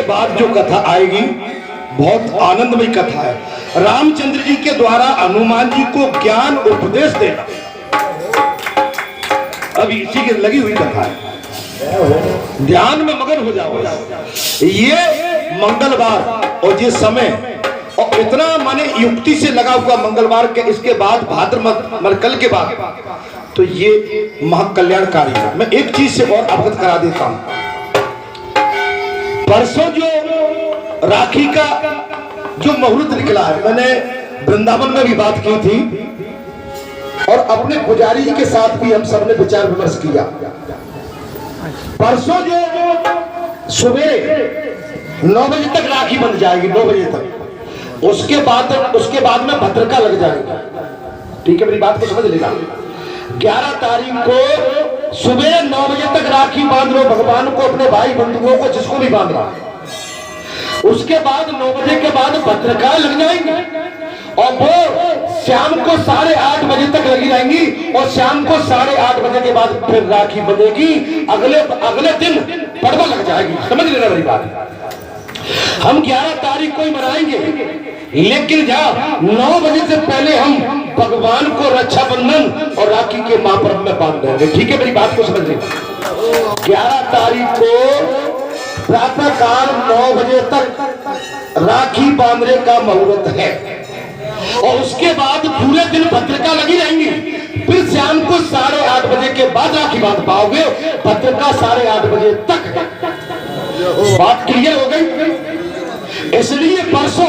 बाद जो कथा आएगी बहुत आनंदमय कथा है। रामचंद्र जी के द्वारा हनुमान जी को ज्ञान उपदेश देना, अभी इसी की लगी हुई कथा है। ध्यान में मगन हो जाओ। ये मंगलवार और ये समय और इतना माने युक्ति से लगा हुआ मंगलवार के, इसके बाद भाद्र मरकल के बाद तो ये महाकल्याणकारी है। मैं एक चीज से और अवगत करा देता हूं। परसों जो राखी का जो मुहूर्त निकला है, मैंने वृंदावन में भी बात की थी और अपने पुजारी जी के साथ भी हम सबने विचार विमर्श किया। परसों जो सवेरे 9 बजे तक राखी बन जाएगी, 9 बजे तक, उसके बाद में भद्रका लग जाएगा। ठीक है, मेरी बात को समझ लेना। 11 तारीख को सुबह 9 बजे तक राखी बांध लो भगवान को, अपने भाई बंधुओं को, जिसको भी बांध रहा। उसके बाद 9 बजे के बाद भद्रका लग जाएंगे और वो शाम को 8:30 बजे तक लगी रहेंगी और शाम को 8:30 बजे के बाद फिर राखी बंधेगी। अगले दिन पड़वा लग जाएगी। समझ लेना मेरी बात। हम 11 तारीख को ही मनाएंगे, लेकिन जहाँ 9 बजे से पहले हम भगवान को रक्षाबंधन और राखी के महापर्व में बांध देंगे। ठीक है, मेरी बात को समझ लेना। 11 तारीख को प्रातः काल 9 बजे तक राखी बांधने का मुहूर्त है और उसके बाद पूरे दिन भद्रका लगी रहेंगी। फिर शाम को 8:30 बजे के बाद राखी बांध पाओगे। भद्रका 8:30 बजे तक। बात क्लियर हो गई। इसलिए परसों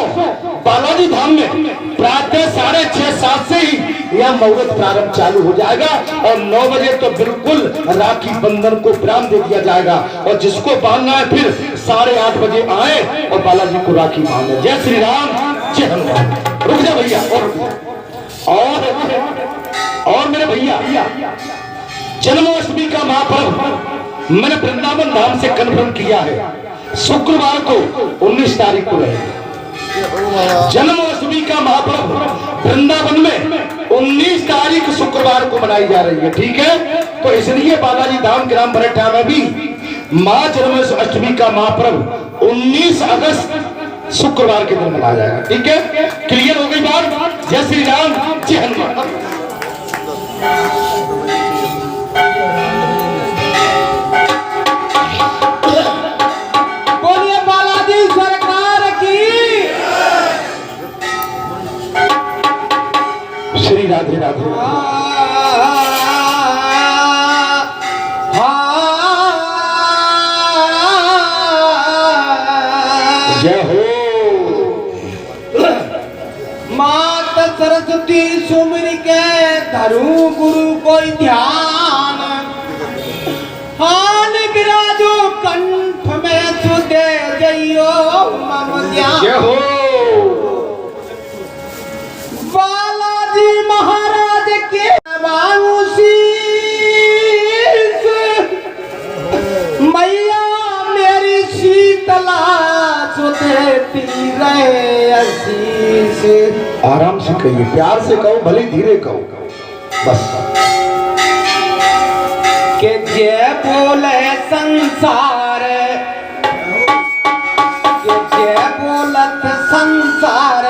बालाजी धाम में प्रातः 6:30-7 से ही यह मुहूर्त प्रारंभ चालू हो जाएगा और 9 बजे तो बिल्कुल राखी बंधन को विराम दे दिया जाएगा और जिसको बांधना है फिर 8:30 बजे आए और बालाजी को राखी बांधे। जय श्री राम, जय हनुमान। रुक जा भैया, और मेरे भैया, जन्माष्टमी का महापर्व मैंने वृंदावन धाम से कन्फर्म किया है। शुक्रवार को 19 तारीख को रहेगा जन्माष्टमी का महापर्व वृंदावन में 19 तारीख शुक्रवार को मनाई जा रही है। ठीक है, तो इसलिए बालाजी धाम ग्राम बरठा में भी मां जन्माष्टमी का महापर्व 19 अगस्त शुक्रवार के दिन मनाया जाएगा। ठीक है, क्लियर हो गई बात। जय श्री राम, जय हनुमान। श्री राधे राधे। जय हो माता सरस्वती सुमिर के धरू गुरु कोई ध्यान। हान विराजो कंठ में सुदे जइयो मम ध्यान। जय हो महाराज के मैया मेरी शीतला सुदेती रहे आशीष। आराम से कहिए, प्यार से कहो, भले धीरे कहो, बस। के जय बोले संसार, के जय बोलत संसार,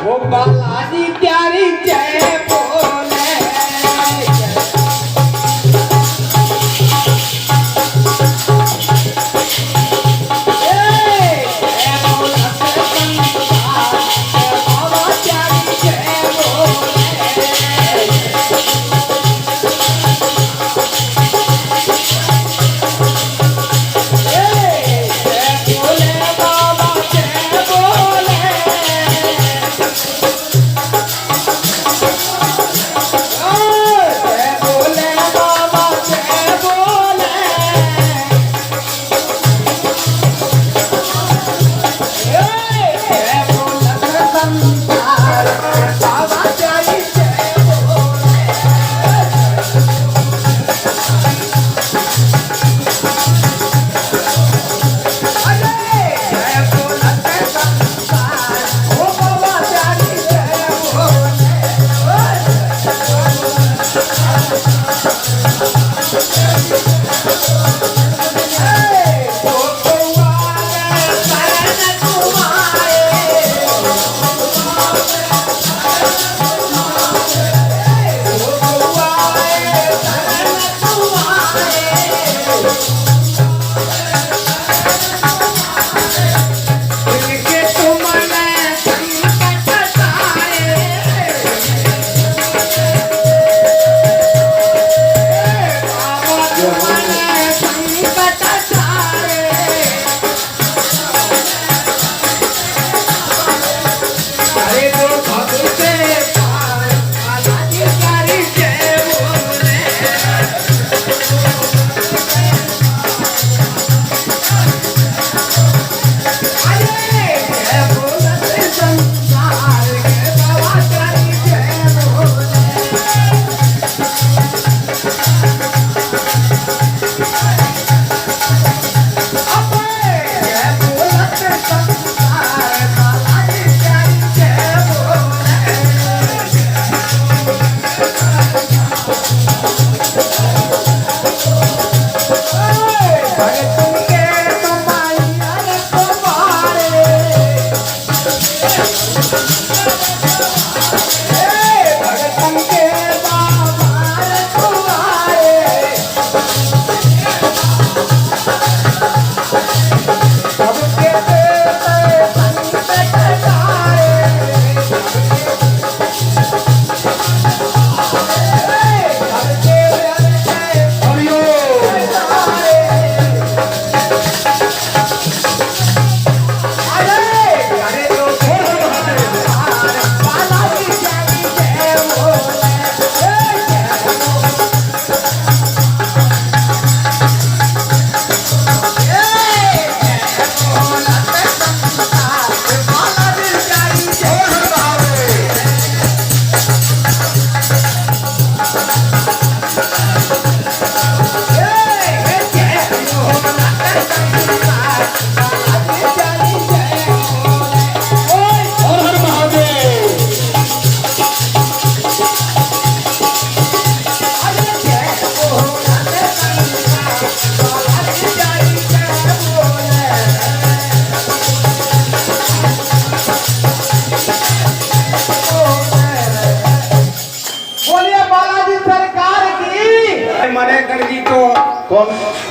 वो बालाजी प्यारी जय बोले।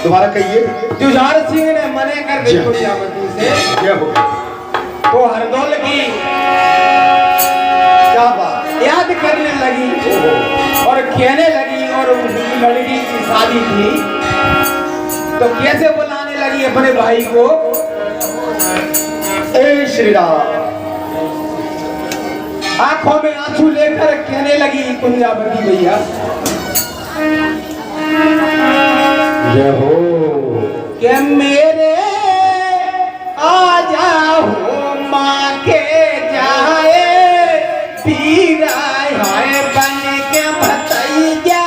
दोबारा कहिए। जुझार सिंह ने मने कर दी कुंजावती से क्या हो गया? तो हरदौल की क्या बात? याद करने लगी और कहने लगी, और उनकी लड़की की शादी थी तो कैसे बुलाने लगी अपने भाई को, ए श्री राम। आंखों में आंसू लेकर कहने लगी कुंजावती भैया, जय हो कि मेरे आ जाओ माँ के जाए पीरा है बन के भतैया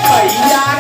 भैया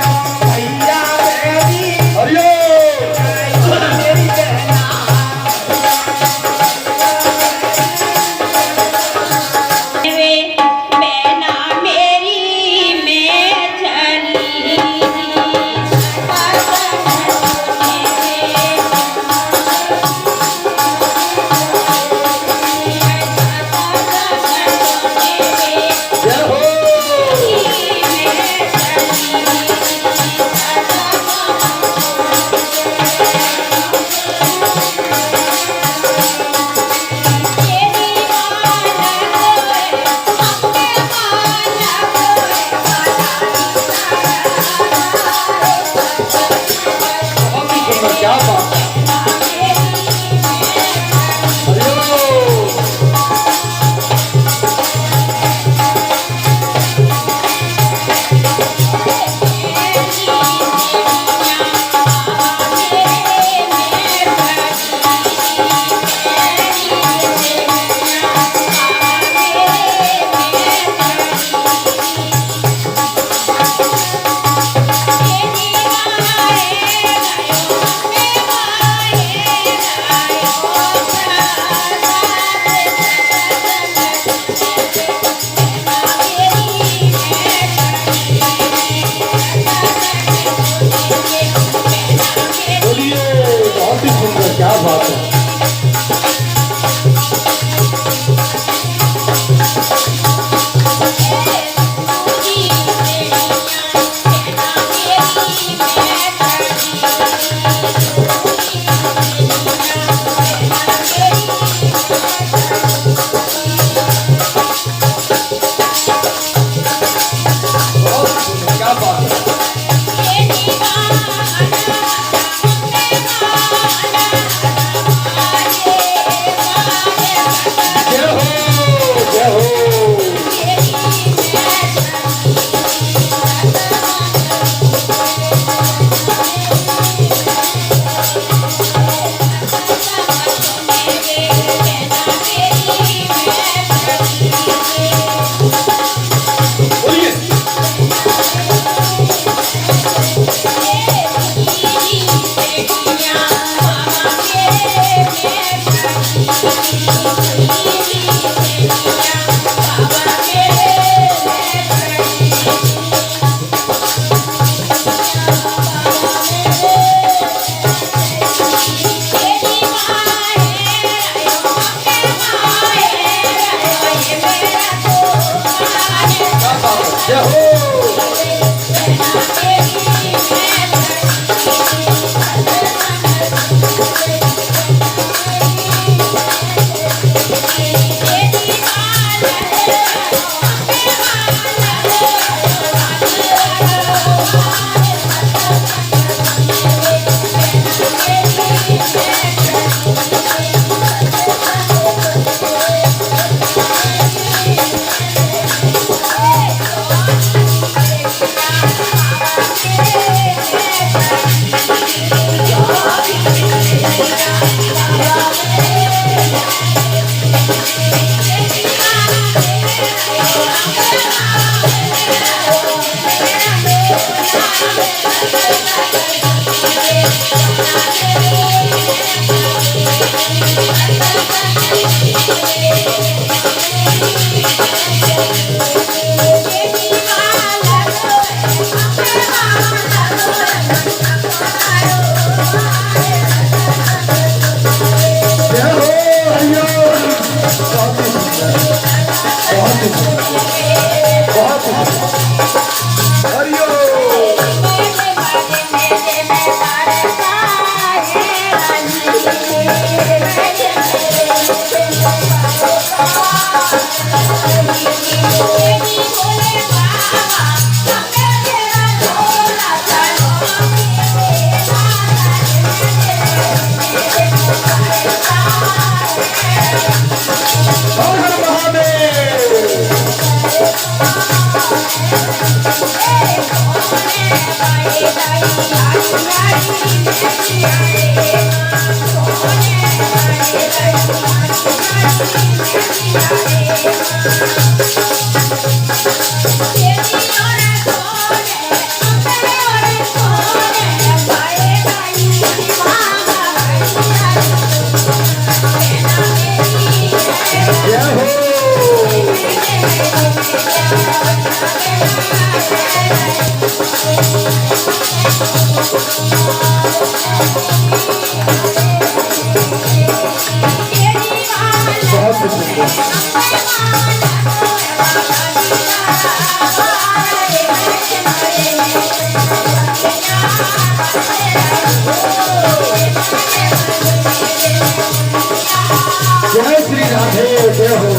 जय श्री राधे जय हो।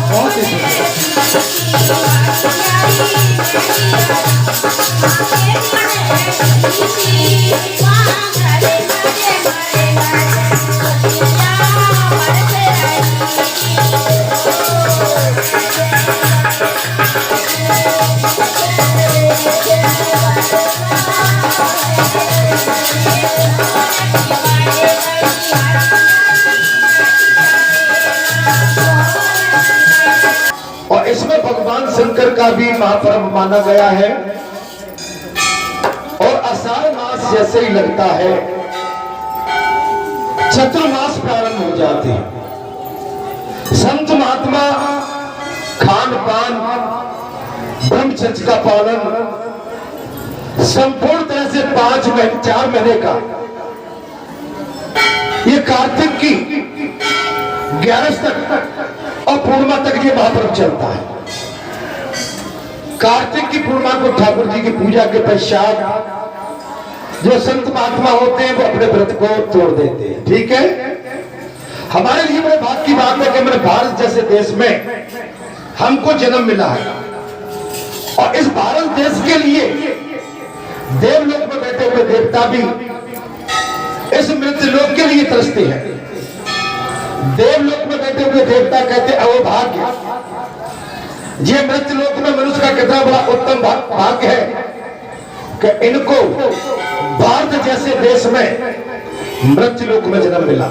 बहुत ही और इसमें भगवान शंकर का भी महापर्व माना गया है। और आषाढ़ मास जैसे ही लगता है चतुर्मास प्रारंभ हो जाते हैं। संत महात्मा खान पान ब्रह्मचर्य का पालन संपूर्ण तरह से 4 महीने का ये कार्तिक की 11 तक और पूर्णिमा तक ये महापर्व चलता है। कार्तिक की पूर्णिमा को ठाकुर जी की पूजा के पश्चात जो संत महात्मा होते हैं वो अपने व्रत को तोड़ देते हैं। ठीक है, हमारे लिए बड़े भाग्य की बात है कि हमारे भारत जैसे देश में हमको जन्म मिला है और इस भारत देश के लिए देवलोक में बैठे हुए देवता भी इस मृत्यु लोक के लिए तरसते हैं। देवलोक में बैठे हुए देवता कहते अहो भाग्य, ये मृत्यु लोक में मनुष्य का कितना बड़ा उत्तम भाग्य है कि इनको भारत जैसे देश में मृत्यु लोक में जन्म मिला।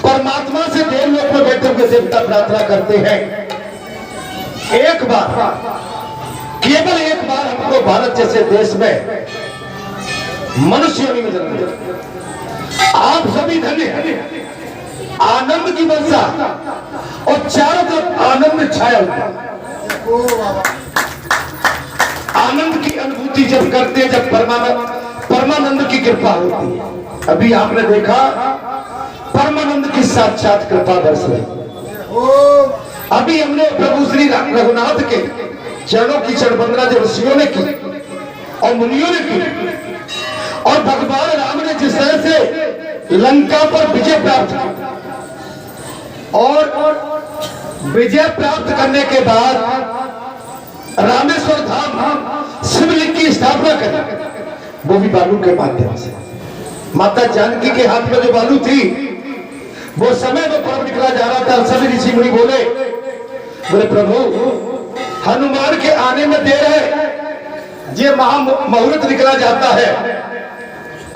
परमात्मा से देवलोक में बैठे हुए देवता प्रार्थना करते हैं एक बार, केवल एक बार हमको भारत जैसे देश में मनुष्य योनि में जन्म मिला। आप सभी धन्य हैं, आनंद की वर्षा और चारों तरफ आनंद छाया हुआ। आनंद की अनुभूति जब करते हैं, जब परमानंद की कृपा होती है। अभी आपने देखा परमानंद की साक्षात कृपा बरस रही। अभी हमने प्रभु श्री रघुनाथ के चरणों की चरण वंदना जो ऋषियों ने की और मुनियों ने की, और भगवान राम ने जिस तरह से लंका पर विजय प्राप्त की और विजय प्राप्त करने के बाद रामेश्वर धाम शिवलिंग की स्थापना करी, वो भी बालू के माध्यम से। माता जानकी के हाथ में जो बालू थी वो समय में पर्व निकला जा रहा था। सभी ऋषि मुनि बोले प्रभु हनुमान के आने में देर है, ये महामुहूर्त निकला जाता है,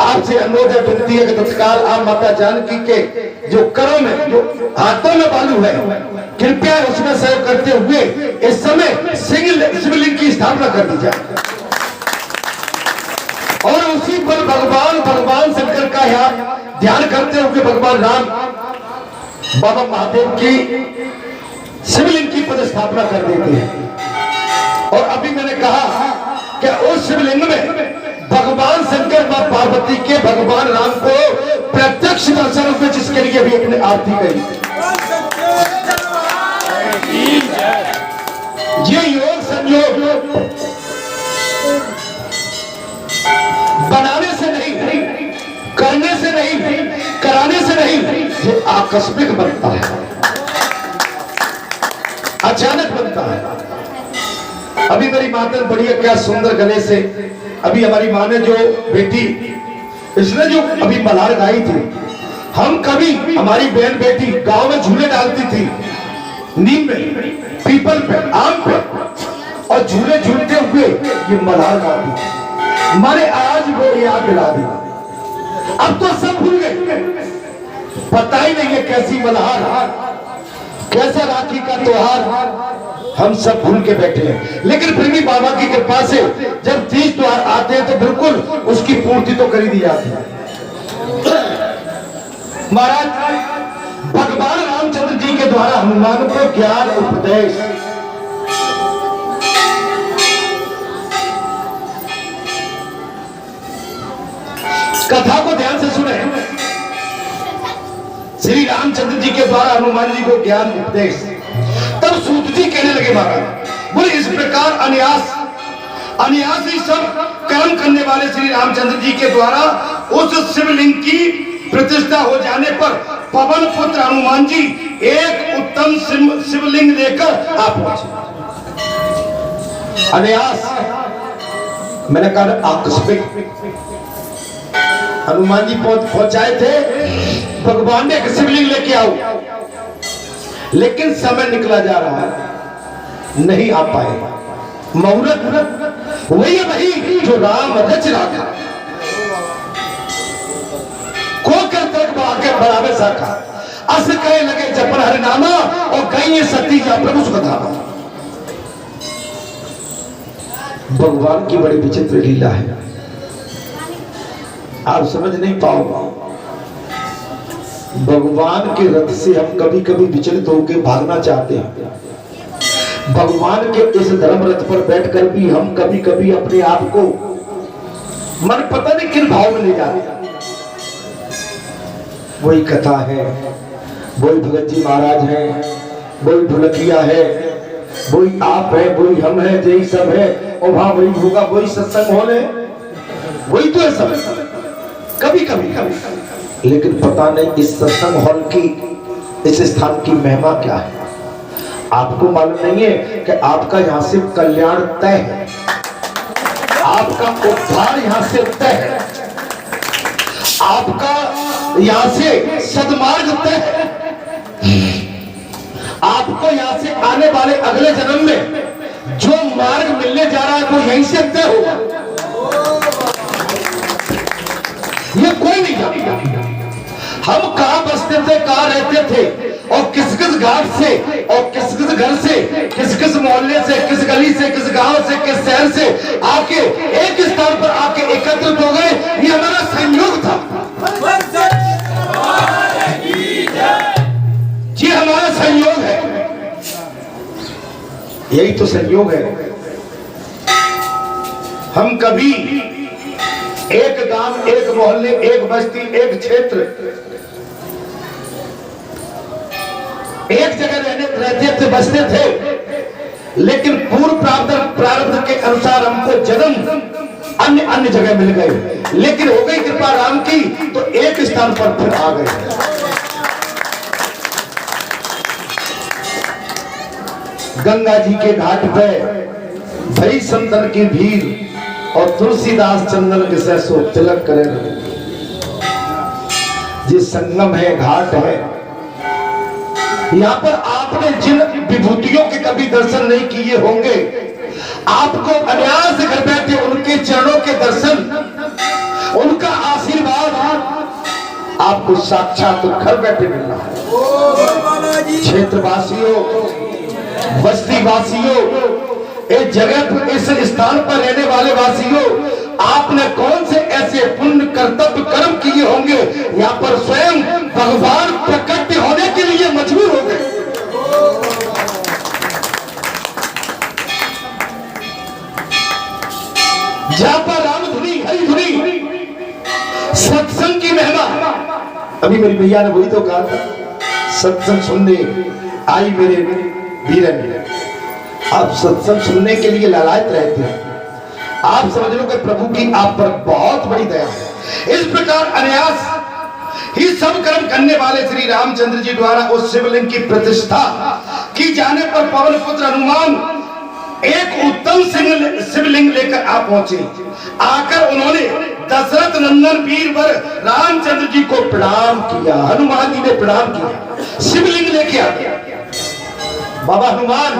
आपसे अनुरोध है, विनती है कि तत्काल आप माता जानकी के जो करों में, जो हाथों में बालू है, कृपया उसमें सहयोग करते हुए इस समय शिवलिंग की स्थापना कर दी जाए। और उसी पर भगवान शंकर का यहाँ ध्यान करते हुए भगवान राम बाबा महादेव की शिवलिंग की प्रतिस्थापना कर देते हैं। और अभी मैंने कहा कि उस शिवलिंग में भगवान शंकर व पार्वती के भगवान राम को प्रत्यक्ष दर्शन हुए, जिसके लिए भी अपने आरती करी। ये योग संयोग बनाने से नहीं, करने से नहीं, कराने से नहीं, ये आकस्मिक बनता है, अचानक बनता है। अभी मेरी माता बढ़िया क्या सुंदर गले से, अभी हमारी माँ ने जो बेटी, इसने जो अभी मल्हार गाई थी, हम कभी हमारी बहन बेटी गांव में झूले डालती थी, नीम में, पीपल पे, आम पे, और झूले झूलते हुए ये मल्हार गाती थी। माने आज वो याद दिला दी। अब तो सब भूल गए, पता ही नहीं है कैसी मल्हार, कैसा राखी का त्योहार, हम सब भूल के बैठे हैं। लेकिन फिर भी बाबा की कृपा से जब तीज त्योहार आते हैं तो बिल्कुल उसकी पूर्ति तो कर ही दी जाती है। महाराज भगवान रामचंद्र जी के द्वारा हनुमान को ज्ञान उपदेश, कथा को ध्यान से सुने। श्री रामचंद्र जी के द्वारा हनुमान जी को ज्ञान उपदेश, तब सूत जी कहने लगे महाराज, बोले इस प्रकार अनायास ही सब कर्म करने वाले श्री रामचंद्र जी के द्वारा उस शिवलिंग की प्रतिष्ठा हो जाने पर पवन पुत्र हनुमान जी एक उत्तम शिवलिंग लेकर आ पहुंचे। अनायास मैंने कहा आकस्मिक, हनुमान जी पहुंचाए थे, भगवान ने एक शिवलिंग लेके आओ, लेकिन समय निकला जा रहा है, नहीं आ पाए। मुहूर्त वही जो राम रच रहा था, को कर तक बढ़ावे साखा, अस कहे लगे जपन हरिनामा, और गई सती जा प्रभु सुखधामा। भगवान की बड़ी विचित्र लीला है, आप समझ नहीं पाओगे। भगवान के रथ से हम कभी कभी विचलित होकर भागना चाहते हैं, भगवान के इस धर्म रथ पर बैठकर भी हम कभी कभी अपने आप को मन पता नहीं किन भाव में ले जाते हैं। वही कथा है, वही भगत जी महाराज है, वही ढोलकिया है, वही आप है, वही हम है, यही सब है, और वहां वही होगा, वही सत्संग होने, वही तो है सब कभी कभी। लेकिन पता नहीं इस सत्संग हॉल की, इस स्थान की महिमा क्या है। आपको मालूम नहीं है कि आपका यहाँ से कल्याण तय है, आपका उद्धार यहाँ से तय है, आपका यहाँ से सद्मार्ग तय है, आपको यहाँ से आने वाले अगले जन्म में जो मार्ग मिलने जा रहा है वो यहीं से तय होगा, ये कोई नहीं जानता। हम कहाँ बसते थे, कहाँ रहते थे, और किस किस घाट से, और किस किस घर से, किस किस मोहल्ले से, किस गली से, किस गांव से, किस शहर से आके एक स्थान पर आके एकत्रित हो गए, ये हमारा संयोग था, ये हमारा संयोग है, यही तो संयोग है। हम कभी एक गांव, एक मोहल्ले, एक बस्ती, एक क्षेत्र, एक जगह रहते थे, बसते थे, लेकिन पूर्व प्रारब्ध के अनुसार हमको जन्म अन्य जगह मिल गए, लेकिन हो गई कृपा राम की तो एक स्थान पर फिर आ गए। गंगा जी के घाट पे भई संतन की भीड़, और तुलसीदास चंदन विषय सो तिलक करे। जिस संगम है, घाट है, यहाँ पर आपने जिन विभूतियों के कभी दर्शन नहीं किए होंगे, आपको अनायास घर बैठे उनके चरणों के दर्शन, उनका आशीर्वाद आपको साक्षात घर बैठे मिल रहा है। क्षेत्रवासियों, बस्ती वासियों, इस जगह पर, इस स्थान पर रहने वाले वासियों, आपने कौन से ऐसे पुण्य कर्तव्य कर्म किए होंगे यहाँ पर स्वयं भगवान प्रकट होने के लिए मजबूर हो गए। जहां पर राम धुनी, हरि धुनी, सत्संग की महिमा, अभी मेरी भैया ने वही तो कहा था, सत्संग सुनने आई मेरे वीरन। आप सत्संग सुनने के लिए लालायत रहते हैं। आप समझ लो कि प्रभु की आप पर बहुत बड़ी दया है। इस प्रकार अनायास ही सब कर्म करने वाले श्री रामचंद्र जी द्वारा उस शिवलिंग की प्रतिष्ठा की जाने पर पवन पुत्र हनुमान एक उत्तम शिवलिंग लेकर आ पहुंचे। आकर उन्होंने दशरथ नंदन वीर वर रामचंद्र जी को प्रणाम किया। हनुमान जी ने प्रणाम किया, शिवलिंग लेके आ गया। बाबा हनुमान,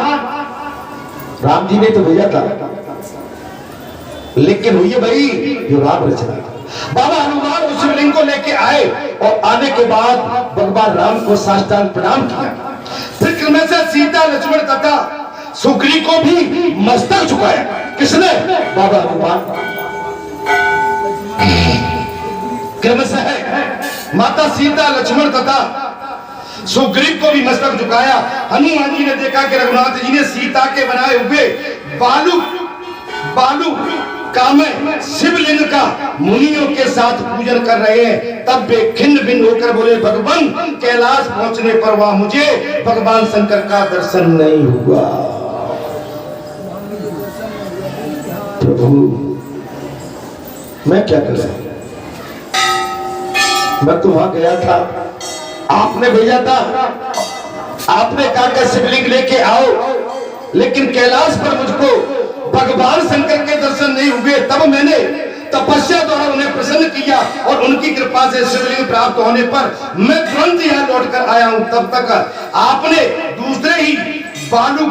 राम जी ने तो भेजा था, लेकिन हुई भाई जो राम रचना। बाबा हनुमान उस शिवलिंग को लेके आए और आने के बाद भगवान राम को साष्टांग प्रणाम किया। फिर क्रम से सीता, लक्ष्मण तथा सुग्रीव को भी मस्तक झुकाया। किसने? बाबा हनुमान। क्रम से माता सीता, लक्ष्मण तथा सुग्रीव को भी मस्तक झुकाया। हनुमान जी ने देखा कि रघुनाथ जी ने सीता के बनाए हुए बालू कामय शिवलिंग का मुनियों के साथ पूजन कर रहे हैं। तब वे खिन्न भिन्न होकर बोले, भगवान कैलाश पहुंचने पर वहां मुझे भगवान शंकर का दर्शन नहीं हुआ। प्रभु मैं क्या कर रहा, मैं तो वहां गया था, आपने भेजा था, आपने कहा कि शिवलिंग लेके आओ, लेकिन कैलाश पर मुझको भगवान शंकर के दर्शन नहीं हुए। तब मैंने तपस्या द्वारा उन्हें प्रसन्न किया और उनकी कृपा से शिवलिंग प्राप्त होने पर मैं तुरंत यहाँ लौटकर आया हूँ। तब तक आपने दूसरे ही बालू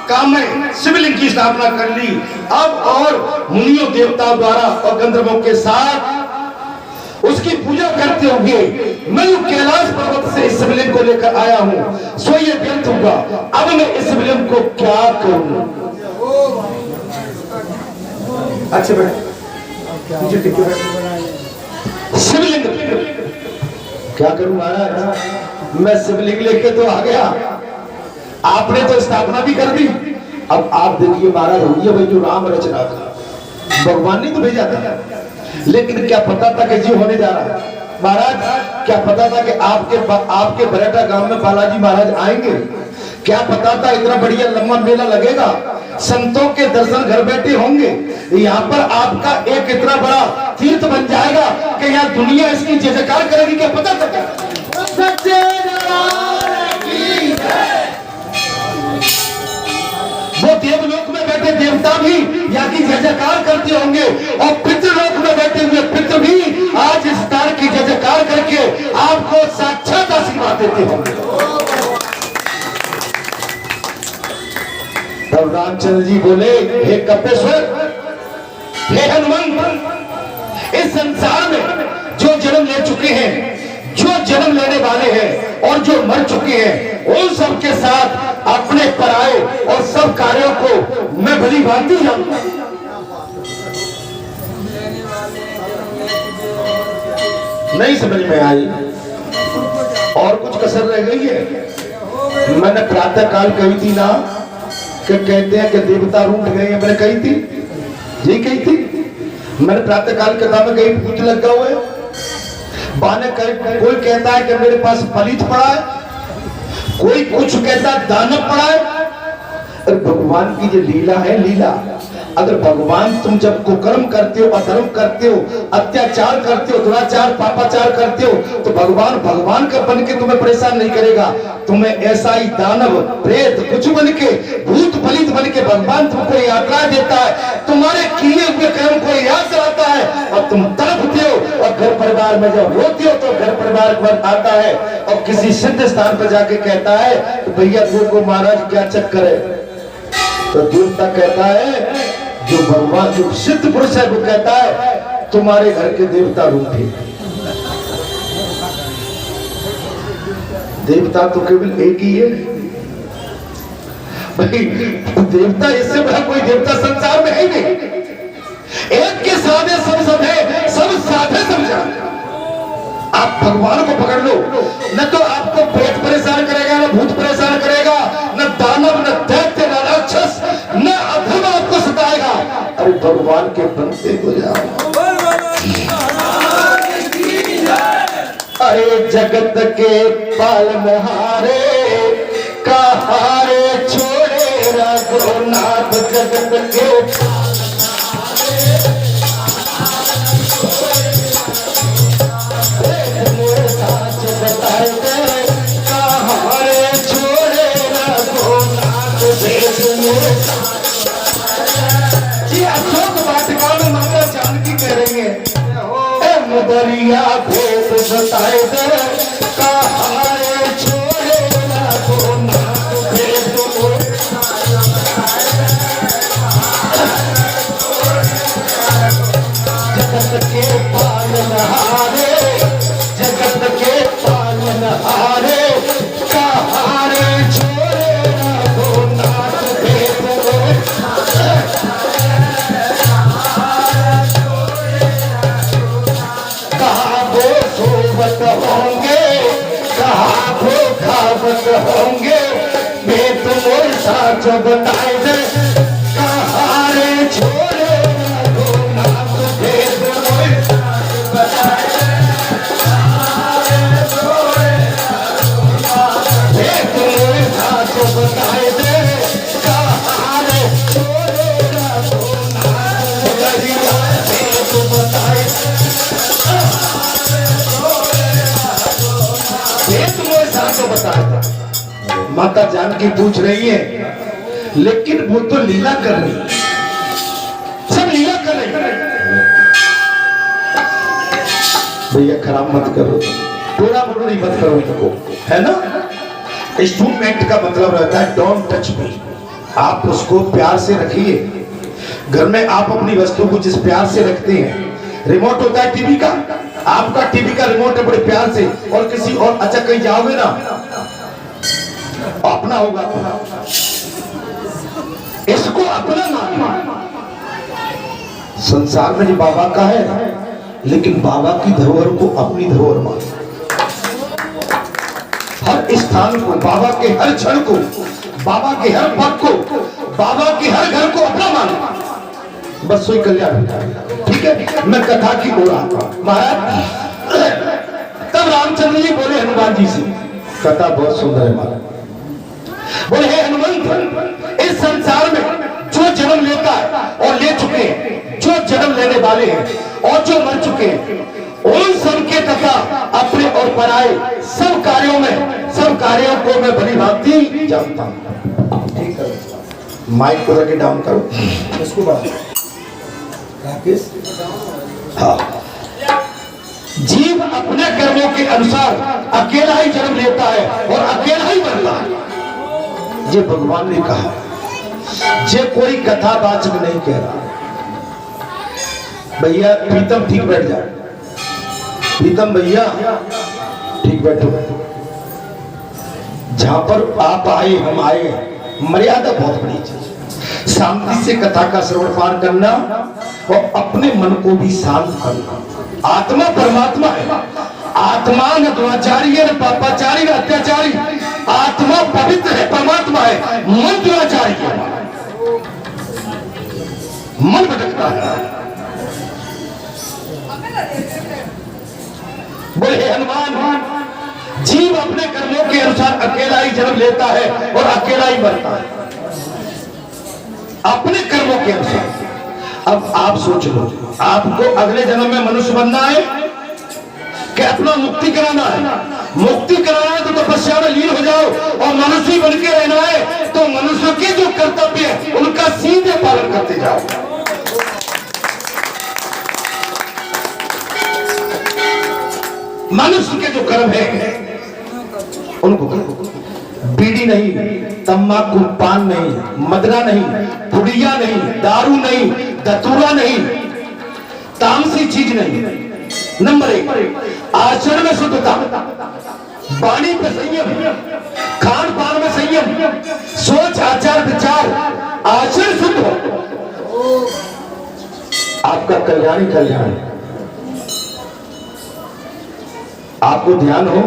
कामय शिवलिंग की स्थापना कर ली। अब और मुनियों देवताओं द्वारा और गंधर्वों के साथ उसकी पूजा करते हुए मैं कैलाश पर्वत से इस शिवलिंग को लेकर आया हूँ, सो ये व्यर्थ होगा। अब मैं इस शिवलिंग को क्या करूं? अच्छे शिवलिंग क्या करूं महाराज? मैं शिवलिंग लेके तो आ गया, आपने तो स्थापना भी कर दी। अब आप देखिए महाराज, ये भाई जो राम रचना था, भगवान ने तो भेजा था, लेकिन क्या पता था कि जी होने जा रहा है। महाराज क्या पता था कि आपके बरेटा गांव में बालाजी महाराज आएंगे? क्या पता था इतना बढ़िया लंबा मेला लगेगा, संतों के दर्शन घर बैठे होंगे, यहाँ पर आपका एक इतना बड़ा तीर्थ बन जाएगा कि यहाँ दुनिया इसकी जय जयकार करेगी? क्या पता था? क्या वो देवलोक में बैठे देवता भी यहाँ की जय जयकार करते होंगे और पितृलोक में बैठे हुए पितृ भी आज इस स्थान की जय जयकार करके आपको साक्षात आशीर्वाद देते होंगे। तब रामचंद्र जी बोले, हे कपेश्वर, हे हनुमान, इस संसार में जो जन्म ले चुके हैं, जो जन्म लेने वाले हैं और जो मर चुके हैं, उन सब के साथ अपने पराए और सब कार्यों को मैं भली भांति जानता हूं। नहीं समझ में आई और कुछ कसर रह गई है? मैंने प्रातः काल कही थी ना कि कहते हैं कि देवता रूठ गए हैं, मैंने कही थी, यही कही थी मैंने प्रातः काल कथा में। कहीं भूत लग गया हुआ है, बाने कोई कहता है कि मेरे पास पलित पड़ा है, कोई कुछ कहता है दानव पड़ा है। अरे भगवान की जो लीला है, लीला, अगर भगवान तुम जब कुकर्म करते हो, अधर्म करते हो, अत्याचार करते हो, दुराचार पापाचार करते हो, तो भगवान का बन के तुम्हें परेशान नहीं करेगा। तुम्हें ऐसा ही दानव प्रेत कुछ बन के, भूत फलित बन के भगवान तुमको यात्रा देता है, तुम्हारे किए हुए कर्म को याद कराता है और तुम तड़पते हो और घर परिवार में जब रोते हो तो घर परिवार पर आता है और किसी सिद्ध स्थान पर जाके कहता है तो भैया तुमको महाराज क्या चक्कर है? तो देवता कहता है, जो भगवान जो सिद्ध पुरुष है वो कहता है तुम्हारे घर के देवता रूठे। देवता तो केवल एक ही है भाई, देवता इससे बड़ा कोई देवता संसार में है ही नहीं। एक के साधे सब सधे, सब साधे सब जाने। आप भगवान को पकड़ लो, न तो आपको पेट परेशान करेगा, न भूत परेशान करेगा, न दानव, न दैत्य, न राक्षस, न अधर्म आपको सताएगा। अरे भगवान के बनते हो जाओ। अरे जगत के पालनहारे कहारे छोड़े रघुनाथ, जगत के दरिया भेद बताए दे कहारे छोड़े रघुनाथ, भेद जगत के पालनहारे, जगत के पालनहारे कहारे छोड़े रघुनाथ, भेद होंगे, कहाँ वो खावत होंगे, भेद मोर साथ बताए दे कहारे छोड़े रघुनाथ, भेद मोर साथ बताए दे कहारे छोड़े रघुनाथ, भेद मोर साथ बताए दे कहारे छोड़े रघुनाथ, भेद बताए बताया। माता जानकी पूछ रही है, लेकिन वो तो लीला कर रही है, सब लीला कर रही है। भैया खराब मत करो, टोड़ा मटोड़ी मत करो इनको, है ना। इंस्ट्रूमेंट का मतलब रहता है डोंट टच मी। आप उसको प्यार से रखिए। घर में आप अपनी वस्तु को जिस प्यार से रखते हैं, रिमोट होता है टीवी का, आपका टीवी का रिमोट है, बड़े प्यार से, और किसी और अच्छा कहीं जाओगे ना, अपना होगा, इसको अपना मानो। संसार में जो बाबा का है, लेकिन बाबा की धरोहर को अपनी धरोहर मानो। हर स्थान को, बाबा के हर क्षण को, बाबा के हर पग को, बाबा के हर घर को अपना मानो। बस सोई कल्याण, ठीक है। मैं कथा की ओर आता हूं। महाराज तब रामचंद्र जी बोले हनुमान जी से, कथा बहुत सुंदर है महाराज। बोले हे हनुमंत, इस संसार में जो जन्म लेता है और ले चुके हैं, जो जन्म लेने वाले हैं और जो मर चुके हैं, उन सबके तथा अपने और पराए सब कार्यों में, सब कार्यों को मैं भली भांति जानता हूं। ठीक है, माइक को रखे डाउन करो, इसको बढ़ा। हाँ, जीव अपने कर्मों के अनुसार अकेला ही जन्म लेता है और अकेला ही मरता है, ये भगवान ने कहा। ये कोई कथावाचक नहीं कह रहा। भैया प्रीतम ठीक बैठ जाओ, प्रीतम भैया ठीक बैठो। जहां पर आप आए, हम आए, मर्यादा बहुत बड़ी चीज। शांति से कथा का श्रवण पान करना और अपने मन को भी शांत करना। आत्मा परमात्मा है, आत्मा न द्वाचारी है, न पापाचारी, न अत्याचारी। आत्मा पवित्र है, परमात्मा है। मन द्वाचारी है, मन भटकता है। बोले हनुमान, जीव अपने कर्मों के अनुसार अकेला ही जन्म लेता है और अकेला ही मरता है, अपने कर्मों के अनुसार। अब आप सोच लो, आपको अगले जन्म में मनुष्य बनना है कि अपना मुक्ति कराना है? मुक्ति कराना है तो तपस्या में लीन हो जाओ, और मनुष्य बन के रहना है तो मनुष्य के जो कर्तव्य है उनका सीधे पालन करते जाओ। मनुष्य के जो कर्म है उनको बीड़ी नहीं, तंबाकू पान नहीं, मदरा नहीं, पुड़िया नहीं, दारू नहीं, दतूरा नहीं, तामसी चीज नहीं। नंबर 1 आचरण में शुद्धता, वाणी पे संयम, खान पान में संयम, सोच आचार विचार आचरण शुद्ध हो, आपका कल्याण ही कल्याण। आपको ध्यान हो,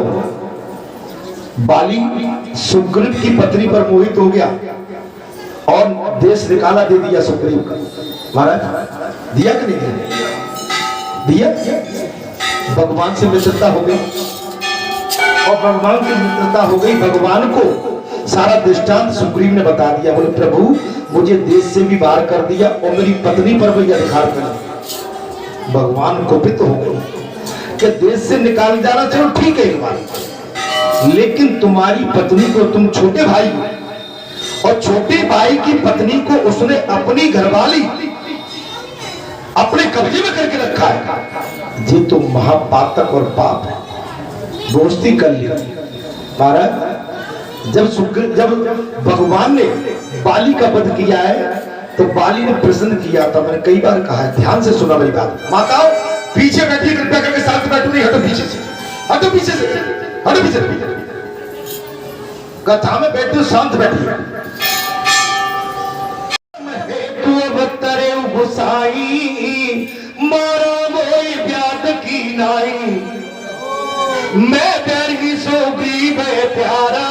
बाली सुग्रीव की पत्नी पर मोहित हो गया और देश निकाला दे दिया सुग्रीव का। महाराज दिया कि नहीं दिया? भगवान से मित्रता हो गई और भगवान की मित्रता हो गई। भगवान को सारा दृष्टांत सुग्रीव ने बता दिया। बोले प्रभु मुझे देश से भी बाहर कर दिया और मेरी पत्नी पर भी अधिकार कर। भगवान कुपित हो गए कि देश से निकाल जाना चलो ठीक है एक बात, लेकिन तुम्हारी पत्नी को, तुम छोटे भाई और छोटे भाई की पत्नी को उसने अपनी घरवाली अपने कब्जे में करके रखा है, ये तो महापातक और पाप है। दोस्ती कर लिया। महाराज जब भगवान ने बाली का वध किया है तो बाली ने प्रश्न किया था। मैंने कई बार कहा है, ध्यान से सुना मेरी बात। माताओं पीछे बैठिए, कृपया करके साथ बैठो, नहीं हटो पीछे से, हटो पीछे से, हटो पीछे से। कथा में बैठो, शांत बैठिए। मारा मोई ब्याद की नाई, मैं बैरगी सुग्रीव प्यारा,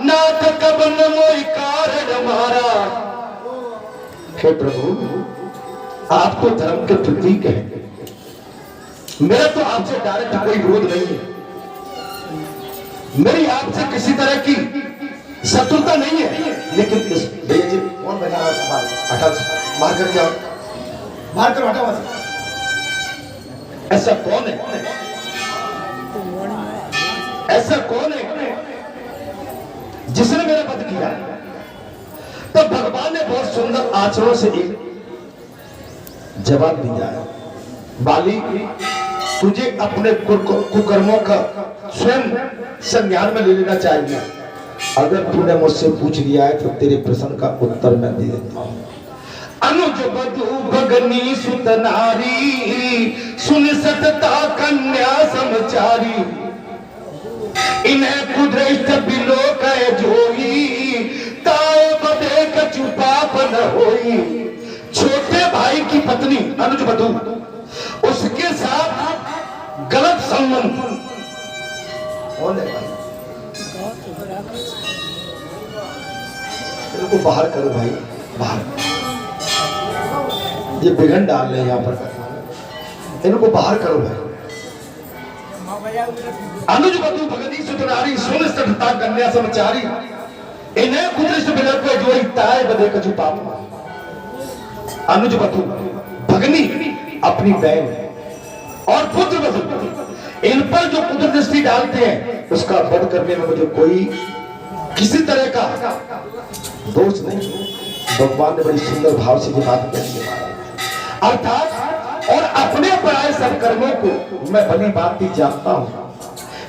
नाथ कबन मोई कारण मारा। हे प्रभु आप तो धर्म के प्रतीक हैं, मेरा तो आपसे डायरेक्ट कोई विरोध नहीं है, मेरी आपसे किसी तरह की शत्रुता नहीं है, लेकिन इस भैया जी कौन बैठा हटा मार कर जाओ, मार कर हटा। ऐसा कौन है, ऐसा कौन है जिसने मेरा वध किया? तो भगवान ने बहुत सुंदर आचरणों से एक जवाब दिया है। बाली तुझे अपने कुकर्मों का स्वयं संज्ञान में ले लेना चाहिए। अगर तूने मुझसे पूछ लिया है तो तेरे प्रश्न का उत्तर मैं दे देता हूं। अनुज बधू भगनी सुत नारी, सुन सतता कन्या समचारी, इन्हें कुदृष्ट बिलो कह जोई, ताए बदे कछु पाप न होई। छोटे भाई की पत्नी अनुज बधू, उसके साथ गलत संबंध होने वाला, इनको बाहर करो भाई, बाहर। ये बिघन डाल रहे यहाँ पर, इनको बाहर करो भाई। अनुज बधू भगनी सुत नारी, सुन सतता कन्या समचारी, इन्हें कुदृष्ट बिलो कह जोई, ताए बदे कछु पाप। अनुज बधू भगनी अपनी बहन और पुत्र बधू, इन पर जो कुदरत दृष्टि डालते हैं उसका वध करने में मुझे कोई किसी तरह का दोष नहीं। भगवान ने बड़ी सुंदर भाव से बात कही है। अर्थात और अपने पराये सब कर्मों को मैं भली बात ही जानता हूं।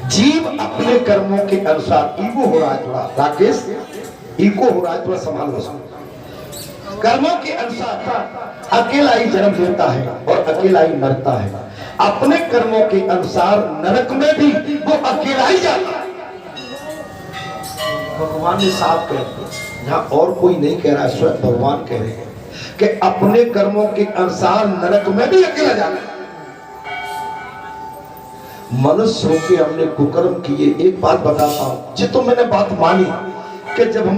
जीव अपने कर्मों के अनुसार ईगो हो रहा है थोड़ा, राकेश ईगो हो रहा है थोड़ा, संभाल लो। कर्मों के अनुसार अकेला ही जन्म लेता है और अकेला ही मरता है। अपने कर्मों के अनुसार नरक में भी वो अकेला ही जाता है। भगवान ने साफ कह दिया, जहां और कोई नहीं कह रहा है, स्वयं भगवान कह रहे हैं कि अपने कर्मों के अनुसार नरक में भी अकेला जाना है। मनुष्य होकर हमने कुकर्म किए। एक बात बताता हूं, जी तो मैंने बात मानी कि जब हम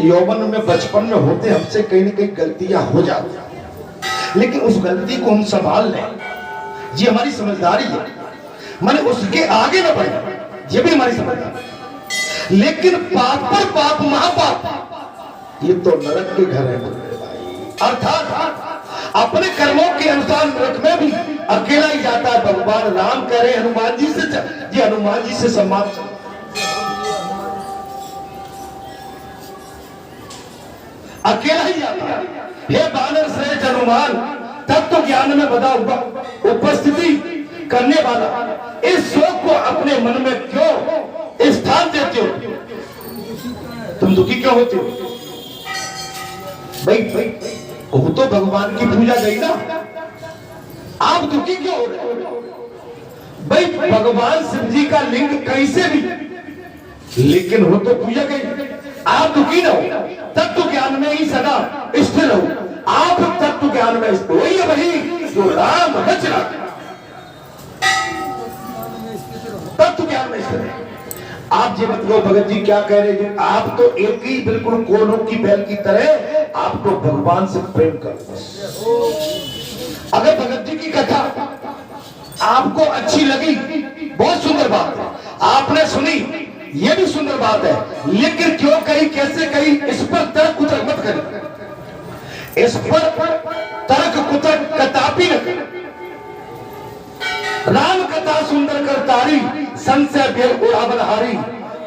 यौवन में बचपन में होते हमसे कहीं ना कहीं गलतियां हो जाती, लेकिन उस गलती को हम संभाल लें, ये हमारी समझदारी है। मैंने उसके आगे न बढ़े, ये भी हमारी समझदारी। लेकिन पाप पर पाप, महापाप, ये तो नरक के घर है। अर्थात अपने कर्मों के अनुसार नरक में भी अकेला ही जाता है। भगवान राम कह रहे हनुमान जी से, ये हनुमान जी से सम्मान, अकेला ही जाता है। हे बानर श्रेष्ठ हनुमान, तत्व ज्ञान में बदा हुआ उपस्थिति करने वाला, इस शोक को अपने मन में क्यों स्थान देते हो? तुम दुखी क्यों होते हो? भाई वो तो भगवान की पूजा गई ना, आप दुखी क्यों हो रहे हो? भाई भगवान शिव जी का लिंग कहीं से भी लेकिन हो तो पूजा गई। आप दुखी न हो, तत्व ज्ञान में ही सदा स्थिर रहो। आप तत्व ज्ञान में वही है वही जो राम रच रहा, तत्व ज्ञान में स्थिर है। आप जी मत कहो भगत जी क्या कह रहे हैं, आप तो एक ही बिल्कुल कोनों की बैल की तरह आप तो भगवान से प्रेम करो। अगर भगत जी की कथा आपको अच्छी लगी, बहुत सुंदर बात है, आपने सुनी, ये भी सुंदर बात है, लेकिन क्यों कही, कैसे कही, इस पर तर्क कुतर्क मत करें, इस पर तर्क कुतर्क कदापि न करें। राम कथा सुंदर कर तारी, संशय बेल उड़ावन हारी।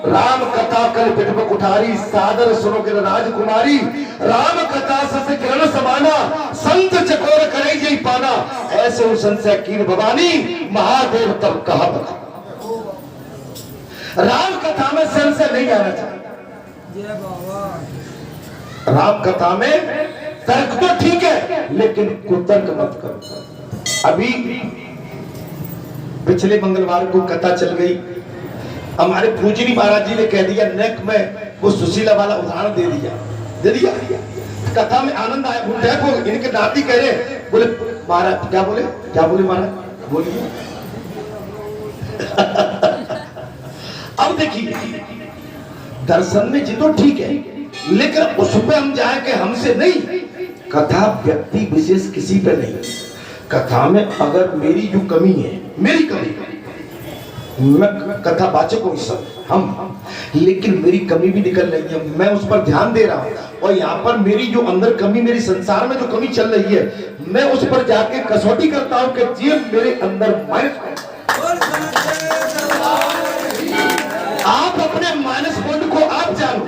राम कथा कर पिटपक उठारी, सादर सुनो गिर राजकुमारी। राम कथा सस किरण समाना, संत चकोर करे जय पाना। ऐसे उस संशय कीन भवानी, महादेव तब कहा बता। राम कथा में संशय नहीं आना चाहिए। राम कथा में तर्क तो ठीक है, लेकिन कुतर्क मत करो। अभी पिछले मंगलवार को कथा चल गई, हमारे पूजनी महाराज जी ने कह दिया, नेक में वो सुशीला वाला उदाहरण दे दिया। कथा में आनंद आया, वो इनके नाती कह रहे, बोले महाराज क्या बोले महाराज बोलिए। अब देखिए, दर्शन में जी तो ठीक है, लेकिन उस पर हम जाए कि हमसे नहीं, कथा व्यक्ति विशेष किसी पे नहीं। कथा में अगर मेरी जो कमी है, मेरी कमी, मैं कथा वाचक हूं सब हम, लेकिन मेरी कमी भी निकल रही है, मैं उस पर ध्यान दे रहा हूं। और यहाँ पर मेरी जो अंदर कमी, मेरी संसार में जो कमी चल रही है, मैं उस पर जाके कसौटी करता हूं कि जी मेरे अंदर माइनस। आप अपने मानस पॉइंट को आप जानो,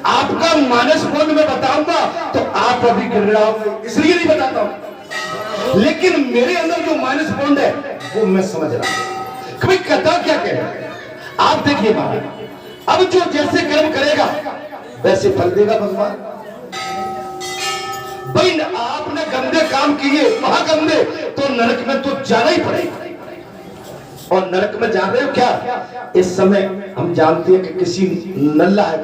आपका मानस पॉइंट मैं बताऊंगा तो आप अभी गिड़गिड़ाओगे, इसलिए नहीं बताता हूं, लेकिन मेरे अंदर जो माइनस पॉइंट है वो मैं समझ रहा हूं। कभी कथा क्या कह रहा है, आप देखिए महाराज, अब जो जैसे कर्म करेगा वैसे फल देगा भगवान। भाई आपने गंदे काम किए, महागंदे, तो नरक में तो जाना ही पड़ेगा। और नरक में जान रहे हो क्या, इस समय हम जानते हैं कि किसी नल्ला है,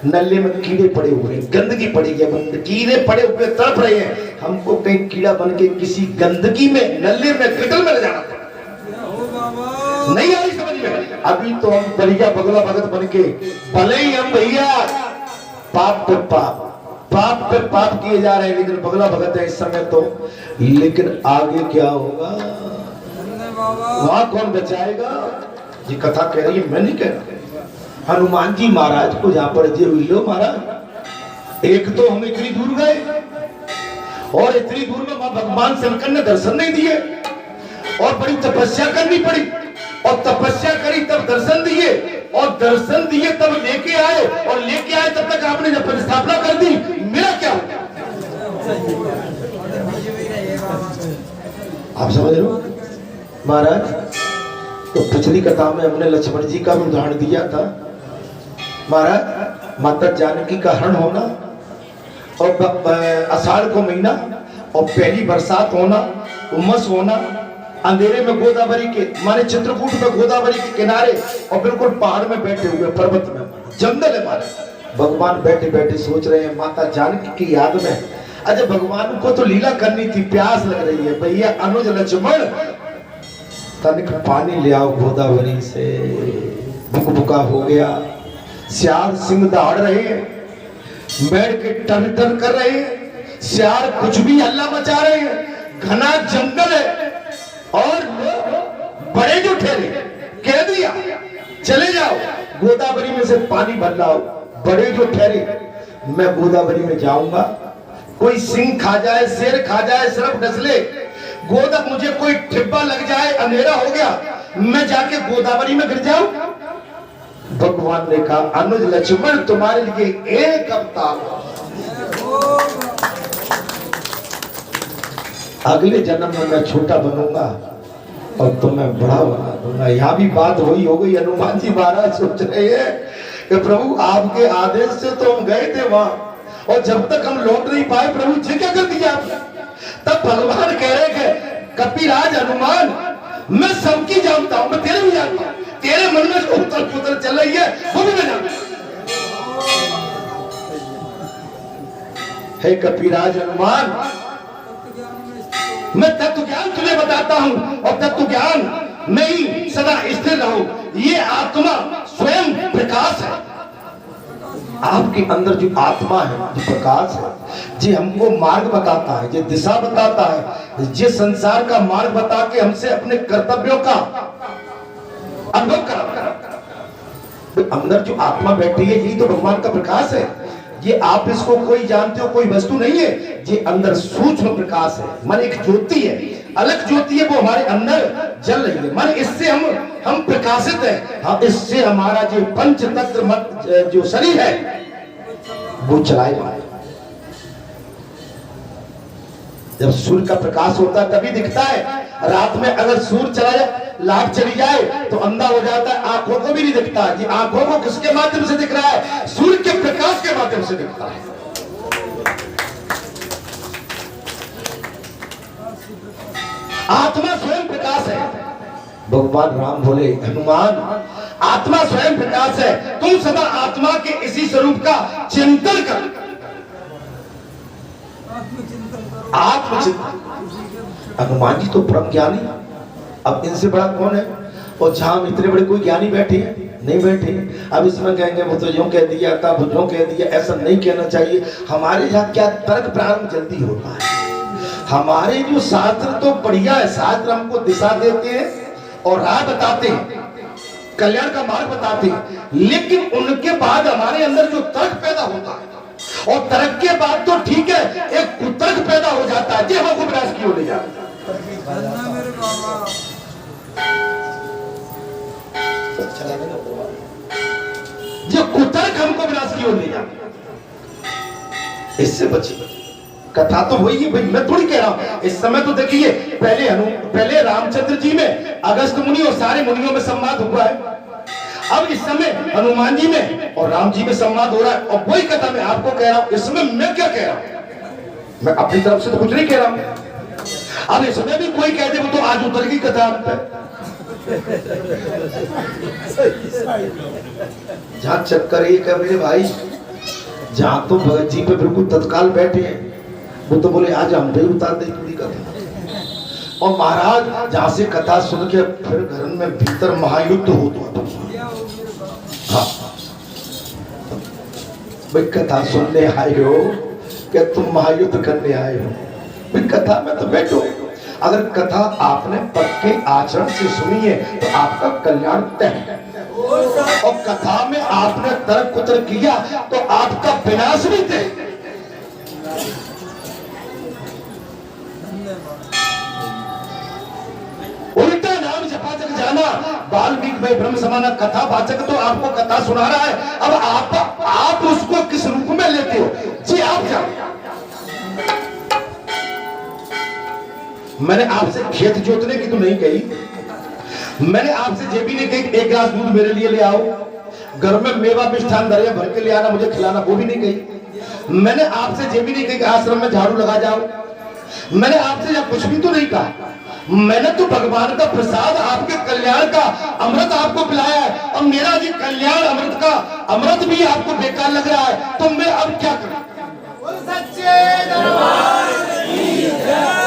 नल्ले में कीड़े पड़े हुए, गंदगी पड़ी है, कीड़े पड़े हुए तड़प रहे हैं, हमको कहीं कीड़ा बन के किसी गंदगी में, नल्ले में, गटर में जाना पड़ा, नहीं आई समझ में। अभी तो हम बढ़िया बगला भगत बन के भले ही हम भैया पाप पे पाप किए जा रहे हैं, लेकिन बगला भगत है इस समय तो, लेकिन आगे क्या होगा वहां कौन बचाएगा। ये कथा कह रही है, मैं नहीं कह रहा। हनुमान जी महाराज को जहां पर जे लो महाराज, एक तो हम इतनी दूर गए और इतनी दूर में भगवान शंकर ने दर्शन नहीं दिए और बड़ी तपस्या करनी पड़ी, और तपस्या करी तब दर्शन दिए, और दर्शन दिए तब लेके आए, और लेके आए तब तक आपने जब प्रतिस्थापना कर दी, मेरा क्या हो? आप समझ रहे हो महाराज। तो पिछली कथा में हमने लक्ष्मण जी का उदाहरण दिया था महाराज, माता जानकी का हरण होना, और आषाढ़ को महीना, और पहली बरसात होना, उमस होना, अंधेरे में गोदावरी के माने चित्रकूट में गोदावरी के किनारे, और बिल्कुल पहाड़ में बैठे हुए, पर्वत में, जंगल है मारे, भगवान बैठे बैठे सोच रहे हैं माता जानकी की याद में, अजय भगवान को तो लीला करनी थी, प्यास लग रही है, भैया अनुज लक्ष्मण तनिक पानी ले आओ गोदावरी से, बुकबुका हो गया, सियार सिंह दहाड़ रहे हैं, बैठ के टन टन कर रहे हैं, सियार कुछ भी हल्ला मचा रहे हैं, घना जंगल है, और बड़े जो ठहरे कह दिया चले जाओ गोदावरी में से पानी भर लाओ। बड़े जो ठहरे, मैं गोदावरी में जाऊंगा, कोई सिंह खा जाए, शेर खा जाए, सिर्फ डसले, गोदा मुझे कोई ठिब्बा लग जाए, अंधेरा हो गया, मैं जाके गोदावरी में गिर जाऊं। भगवान ने कहा अनुज लक्ष्मण तुम्हारे लिए एक अवतार, अगले जन्म में मैं छोटा बनूंगा और तुम्हें बड़ा बना दूंगा। यहाँ भी बात वही हो गई। हनुमान जी महाराज सोच रहे हैं कि प्रभु आपके आदेश से तो हम गए थे वहां, और जब तक हम लौट नहीं पाए प्रभु जी क्या कर दिया आपने। तब भगवान कह रहे कि कपिराज हनुमान मैं सबकी जानता हूं, मैं तेरे भी जानता हूं, तेरे मन में जो उथल पुथल चल रही है वो भी मैं जानता हूं। हे कपिराज हनुमान, मैं तत्व ज्ञान तुम्हें बताता हूं और तत्व ज्ञान में ही सदा स्थिर रहूं। ये आत्मा स्वयं प्रकाश है। आपके अंदर जो आत्मा है, जो प्रकाश है, जो हमको मार्ग बताता है, जो दिशा बताता है, जो संसार का मार्ग बता के हमसे अपने कर्तव्यों का अनुभव कराता। अंदर जो आत्मा बैठी है यही तो भगवान का प्रकाश है। ये आप इसको कोई जानते हो, कोई वस्तु नहीं है। ये अंदर सूक्ष्म प्रकाश है, मन एक ज्योति है, अलग ज्योति है, वो हमारे अंदर जल रही है। मन इससे हम प्रकाशित है। हाँ, इससे हमारा जो पंच तत्व जो शरीर है वो चलाएगा। जब सूर्य का प्रकाश होता है तभी दिखता है। रात में अगर सूर्य चला जाए, लाइट चली जाए तो अंधा हो जाता है, आंखों को भी नहीं दिखता। ये आंखों को किसके माध्यम से दिख रहा है? सूर्य के प्रकाश के माध्यम से दिखता है। आत्मा स्वयं प्रकाश है। भगवान राम बोले, हनुमान आत्मा स्वयं प्रकाश है, तुम सदा आत्मा के इसी स्वरूप का चिंतन कर। आत्मचिंतन। हनुमान जी तो परम ज्ञानी, अब इनसे बड़ा कौन है? और जहां इतने बड़े कोई ज्ञानी बैठे नहीं बैठे। अब इसमें कहेंगे वो तो यूं कह दिया था, वो यूं कह दिया, ऐसा नहीं कहना चाहिए। हमारे यहाँ क्या तर्क प्रारंभ जल्दी होता है। हमारे जो शास्त्र तो बढ़िया है, शास्त्र हमको दिशा देते हैं और राह बताते हैं, कल्याण का मार्ग बताते हैं, लेकिन उनके बाद हमारे अंदर जो तर्क पैदा होता है, और तर्क के बाद तो ठीक है, एक कुतर्क पैदा हो जाता है, जो हमको विनाश की ओर ले जाता है। जो कुतर्क हमको विनाश की ओर ले जाता है, इससे बचिए। कथा तो वही है भाई, मैं थोड़ी कह रहा हूं। इस समय तो देखिए, पहले रामचंद्र जी में अगस्त मुनि और सारे मुनियों में संवाद हुआ है। अब इस समय हनुमान जी में और राम जी में संवाद हो रहा है, और वही कथा मैं आपको कह रहा हूं। इसमें मैं क्या कह रहा हूं? मैं अपनी तरफ से तो कुछ नहीं कह रहा हूं। अब इसमें भी कोई कह दे वो तो आज उतर की कथा आप पे। जहां चक्कर एक है मेरे भाई, जहां तो भगत जी पे बिल्कुल तत्काल बैठे हैं, वो तो बोले आज हम भी उतार दे पूरी कथा। और महाराज जहां से कथा सुन के फिर घर में भीतर महायुद्ध हो तो हाँ भाई, कथा सुनने आए हो क्या तुम महायुद्ध करने आए हो? भाई कथा में तो बैठो। अगर कथा आपने पक्के आचरण से सुनी है तो आपका कल्याण तय है, और कथा में आपने तर्क कुतर्क किया तो आपका विनाश भी तय। उल्टा नाम जपा जग जाना, वाल्मीकि में ब्रह्म समाना। कथा वाचक तो आपको कथा सुना रहा है, अब आप उसको किस रूप में लेते हो जी आप जानो। मैंने आपसे खेत जोतने की तो नहीं कही, मैंने आपसे ये भी नहीं कही एक गिलास दूध मेरे लिए ले आओ, घर में मेवा मिष्ठान दरिया भर के ले आना मुझे खिलाना, वो भी नहीं कही। मैंने आपसे ये भी नहीं कही कि आश्रम में झाड़ू लगा जाओ, मैंने आपसे यह कुछ भी तो नहीं कहा। मैंने तो भगवान का प्रसाद, आपके कल्याण का अमृत आपको पिलाया है, और मेरा ये कल्याण अमृत का अमृत भी आपको बेकार लग रहा है, तो मैं अब क्या करूं? सच्चे दरबार की जय।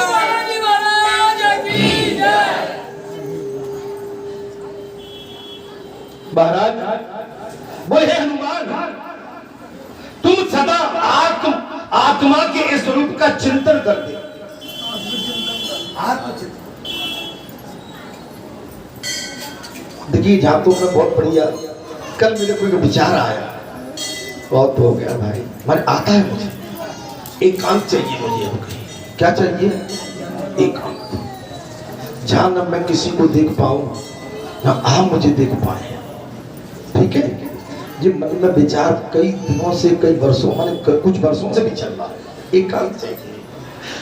महाराज बोले हनुमान, तुम सदा आत्मा के इस स्वरूप का चिंतन करते। आत्मचिंतन देखिए, जहां तो मैं बहुत बढ़िया, कल मेरे को एक विचार आया, बहुत हो गया भाई, मन आता है मुझे एकांत चाहिए मुझे। क्या चाहिए? एकांत, जहां न मैं किसी को देख पाऊं ना आप मुझे देख पाए। ठीक है, ये मन में विचार कई दिनों से, कई वर्षों, माने कुछ वर्षों से भी चल रहा है। एकांत चाहिए,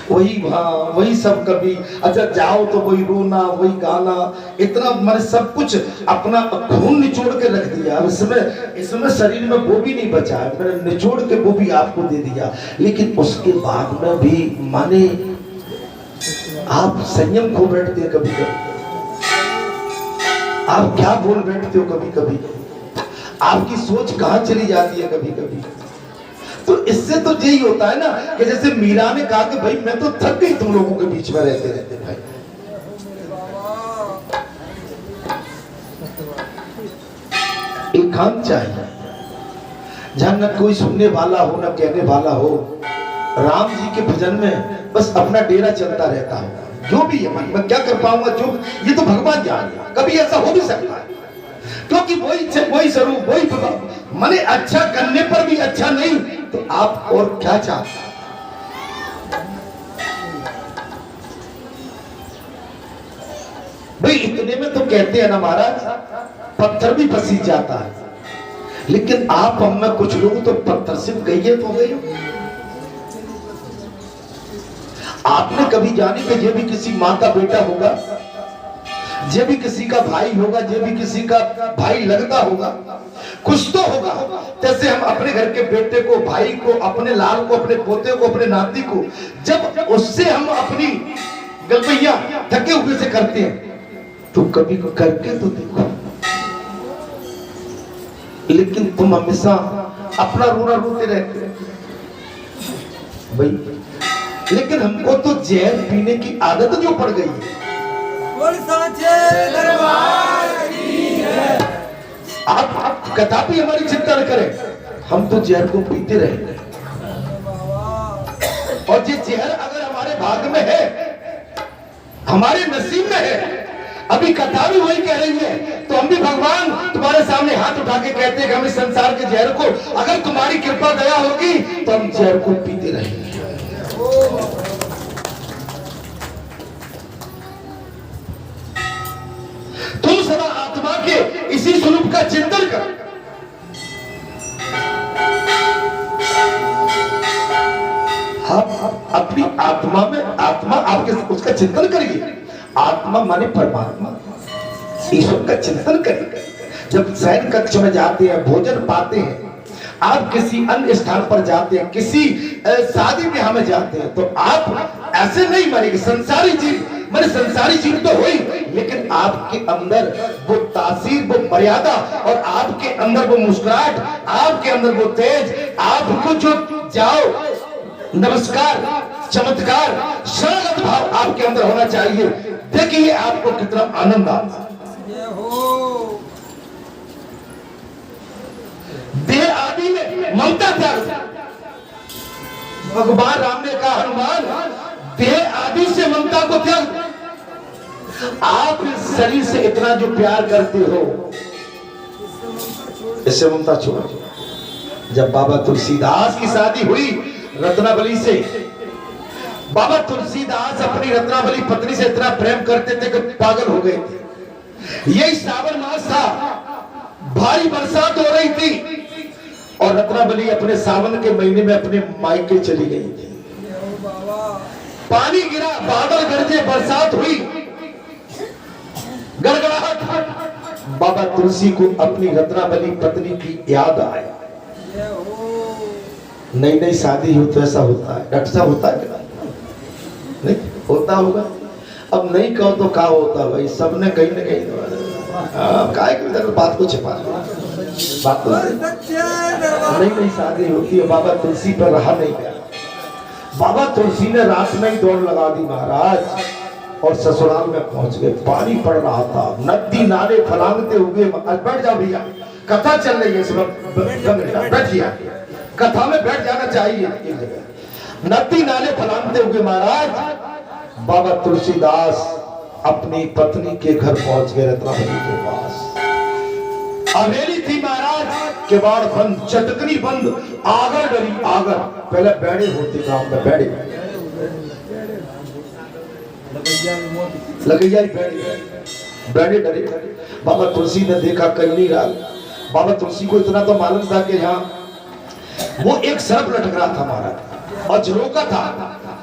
वही सब। कभी अच्छा जाओ तो वही रोना, वही गाना, इतना मैंने सब कुछ अपना खून निचोड़ के रख दिया। इसमें शरीर में वो भी नहीं बचा है, मैंने निचोड़ के वो भी आपको दे दिया। लेकिन उसके बाद में भी माने आप संयम खो बैठते हैं, कभी कभी आप क्या बोल बैठते हो कभी कभी, आपकी सोच कहां चली जाती है कभी कभी। तो इससे तो यही होता है ना कि जैसे मीरा ने कहा कि भाई मैं तो थक गई तुम लोगों के बीच में रहते रहते भाई। एकांत चाहिए जहां न कोई सुनने वाला हो न कहने वाला हो। राम जी के भजन में बस अपना डेरा चलता रहता हो। जो भी है मैं क्या कर पाऊंगा, जो ये तो भगवान जाने, कभी ऐसा हो भी सकता है क्योंकि वही स्वरूप वही मने अच्छा करने पर भी अच्छा नहीं तो आप और क्या चाहते। भाई इतने में तो कहते हैं ना महाराज, पत्थर भी पसीज जाता है, लेकिन आप हम में कुछ लोग तो पत्थर से गई तो गई। आपने कभी जानी कि ये भी किसी माँ का बेटा होगा, ये भी किसी का भाई होगा, ये भी किसी का भाई लगता होगा, कुछ तो होगा। जैसे हम अपने घर के बेटे को, भाई को, अपने लाल को, अपने पोते को, अपने नाती को, जब उससे हम अपनी गलपैया थके हुए से करते हैं तो कभी को करके तो देखो। लेकिन तुम हमेशा अपना रोना रोते रहते भाई। लेकिन हमको तो जहर पीने की आदत जो पड़ गई है। आप कथा भी हमारी चिंता न करें, हम तो जहर को पीते रहे। और ये जहर अगर हमारे भाग में है, हमारे नसीब में है, अभी कथा भी वही कह रही है, तो हम भी भगवान तुम्हारे सामने हाथ उठा के कहते हैं कि हम इस संसार के जहर को, अगर तुम्हारी कृपा दया होगी तो हम जहर को पीते रहेंगे। तुम सदा आत्मा के इसी स्वरूप का चिंतन कर। आप अपनी आत्मा में, आत्मा आपके उसका चिंतन करिए। आत्मा माने परमात्मा, ईश्वर का चिंतन करिए। जब शयन कक्ष में जाते हैं, भोजन पाते हैं, आप किसी अन्य स्थान पर जाते हैं, किसी शादी ब्याह में जाते हैं, तो आप ऐसे नहीं मानेंगे। संसारी जीव मैंने संसारी जीव तो हुई, लेकिन आपके अंदर वो तासीर, वो मर्यादा, और आपके अंदर वो मुस्कुराहट, आपके अंदर वो तेज, आपको जो जाओ नमस्कार, चमत्कार, शरणागत भाव आपके अंदर होना चाहिए। देखिए आपको कितना आनंद आता है। देह आदि में ममता त्याग। भगवान राम ने कहा हनुमान, देह आदि से ममता को त्याग। आप इस शरीर से इतना जो प्यार करते हो, इससे ममता छोड़ो। जब बाबा तुलसीदास की शादी हुई रत्नावली से, बाबा तुलसीदास अपनी रत्नावली पत्नी से इतना प्रेम करते थे कि पागल हो गए थे। यही श्रावण मास था, भारी बरसात हो रही थी, और रत्नावली अपने सावन के महीने में अपने मायके चली गई थी। पानी गिरा, बादल गरजे, बरसात हुई, गड़गड़ाहट। बाबा तुलसी को अपनी रत्नावली पत्नी की याद आई। नई नई शादी हो तो ऐसा होता है, डॉक्टर साहब होता है नहीं होता होगा। अब नहीं कहो तो क्या होता भाई, सबने कहीं ना कहीं काय की बात को छिपा बात तो नई शादी होती है। बाबा तुलसी पर रहा नहीं गया। बाबा तुलसी ने रात में ही दौड़ लगा दी महाराज, और ससुराल में पहुंच गए। पानी पड़ रहा था, नदी नाले फलांगते हुए। बैठ जाओ भैया, कथा चल रही है इस वक्त, बैठिए, कथा में बैठ जाना चाहिए एक जगह। नदी नाले फलांगते हुए महाराज बाबा तुलसीदास अपनी पत्नी के घर पहुंच गए, रत्नावली के पास। हवेली थी महाराज, किवाड़ बंद, चटकनी बंद, आगर डरी, आगर। पहले बैठे होते गांव में, बैठे लगैया बैठे डरे। बाबा तुलसी ने देखा कहीं नहीं रहा। बाबा तुलसी को इतना तो मालूम था कि यहाँ वो एक सर्प लटक रहा था महाराज, और झरोका था।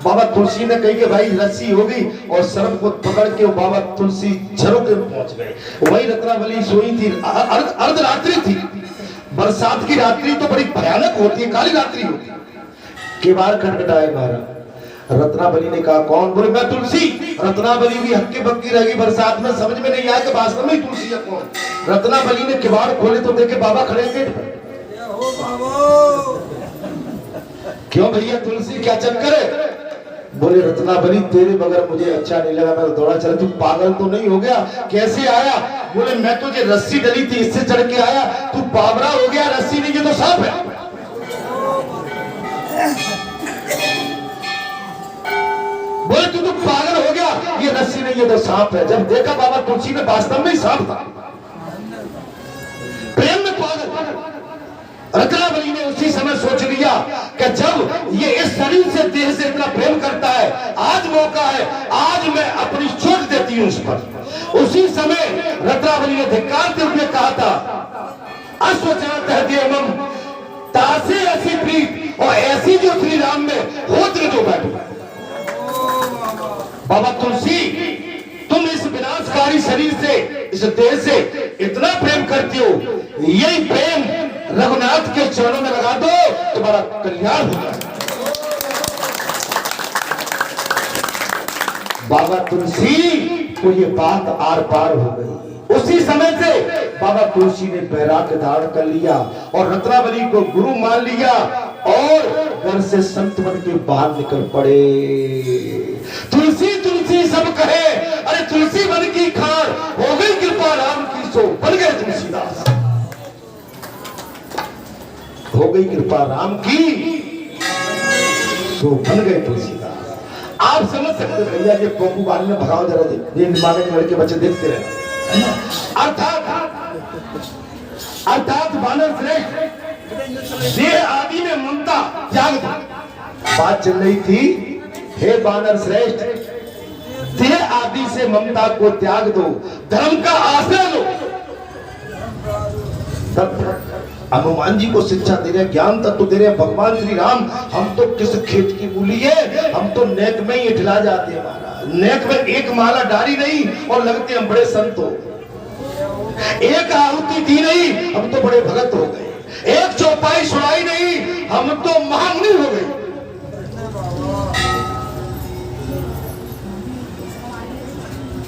बाबा तुलसी ने कही कि भाई रस्सी हो गई, और सर्प को पकड़ के बाबा तुलसी झरोके में पहुंच गए। वही रत्नावली सोई थी, अर्धरात्रि थी। बरसात की रात्रि तो बड़ी भयानक होती है, काली रात्रि होती है। किवाड़ खटखटाए महाराज, रत्नावली ने कहा कौन? बोले मैं तुलसी। रत्नावली भी हक्के बक्की रह गई, बरसात में समझ में नहीं आया कि वास्तव में तुलसी है कौन। रत्नावली ने किवाड़ खोले तो देखे बाबा खड़े हैं गेट पर। क्यों भैया तुलसी क्या चक्कर है? बोले रत्नावली तेरे बगैर मुझे अच्छा नहीं लगा, मैं दौड़ा चला। तू पागल तो नहीं हो गया? कैसे आया? बोले मैं तुझे रस्सी डली थी इससे चढ़ के आया, तू बाबरा हो गया। रस्सी नहीं, ये तो सांप है। बोले तू तो पागल हो गया, ये रस्सी नहीं ये तो सांप है। जब देखा बाबा तुलसी में वास्तव में ही सांप था। प्रेम में पागल। रत्नावली ने उसी समय सोच लिया कि जब ये इस शरीर से देह से इतना प्रेम करता है, आज मौका है, आज मैं अपनी चोट देती हूं उस पर। उसी समय रत्नावली ने धिक्कारते हुए कहा था अश्वचात हृदयम तासे ऐसी प्रीत, और ऐसी जो श्री राम में होत्र जो बैठो। बाबा तुलसी तुम इस विनाशकारी शरीर से, इस देह से इतना प्रेम करती हो, यही प्रेम रघुनाथ के चरणों में लगा दो, तुम्हारा कल्याण हो जाए। बाबा तुलसी को ये बात आर पार हो गई। उसी समय से बाबा तुलसी ने वैराग्य धारण कर लिया और रत्नावली को गुरु मान लिया और घर से संत बन के बाहर निकल पड़े। तुलसी तुलसी सब कहे, अरे तुलसी बन की खार, हो गई कृपा राम की सो बन गए तुलसीदास। हो गई कृपा राम की सो बन गए तुलसीदास। आप समझ सकते भैया ये पोपू वाले ने भगाओ जरा, दिन मांगे लड़के बच्चे देखते रहे। अर्थात वानर श्रेष्ठ देह आदि में ममता त्याग दो। बात चल रही थी, हे वानर श्रेष्ठ देह आदि से ममता को त्याग दो, धर्म का आश्रय लो। तब हनुमान जी को शिक्षा दे रहे, ज्ञान तत्व दे रहे भगवान श्री राम। हम तो किस खेत की मूली है, हम तो नेक में ही इठला जाते हैं महाराज। नेक में एक माला डाली नहीं और लगते हम बड़े संत हो। एक आहुति दी नहीं, हम तो बड़े भगत हो गए। एक चौपाई सुनाई नहीं, हम तो महामुनि हो गए।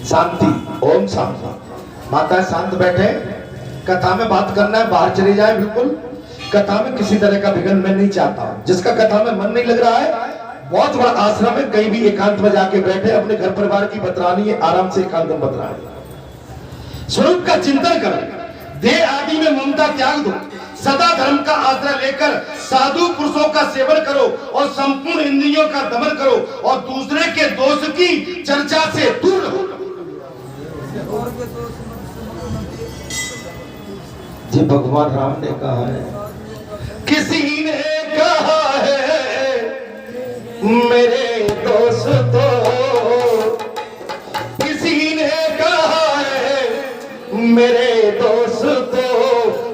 शांति, ओम शांति। माता शांत बैठे, कथा में बात करना है बाहर चले जाए। बिल्कुल कथा में किसी तरह का विघ्न मैं नहीं चाहता हूं। जिसका कथा में मन नहीं लग रहा है, बहुत बड़ा आश्रम है, कहीं भी एकांत में जाके बैठे, अपने घर परिवार की बतरानी है, आराम से एकांत में बतरानी, स्वरूप का चिंतन करो, देह आदि में ममता त्याग दो, सदा धर्म का आश्रय लेकर साधु पुरुषों का सेवन करो और संपूर्ण इंद्रियों का दमन करो और दूसरे के दोष की चर्चा से दूर रहो। जी भगवान राम ने कहा है, किसी ने कहा है मेरे दोस्तों, किसी ने कहा है मेरे दोस्तों,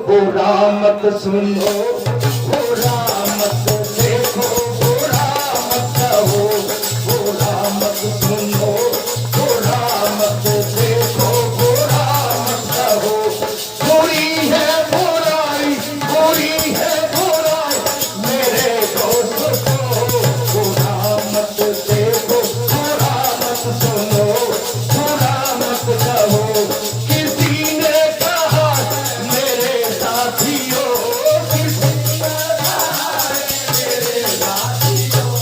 बुरा मत सुनो, बुरा मत देखो, बुरा मत कहो, बुरा मत सुनो, बुरा मत देखो, बुरा मत कहो। बुरी है बुराई, बुरी है बुराई मेरे दोस्तों, बुरा मत देखो, बुरा मत सुनो, बुरा मत कहो। किसी ने कहा मेरे साथियों, किसी ने कहा मेरे साथियों,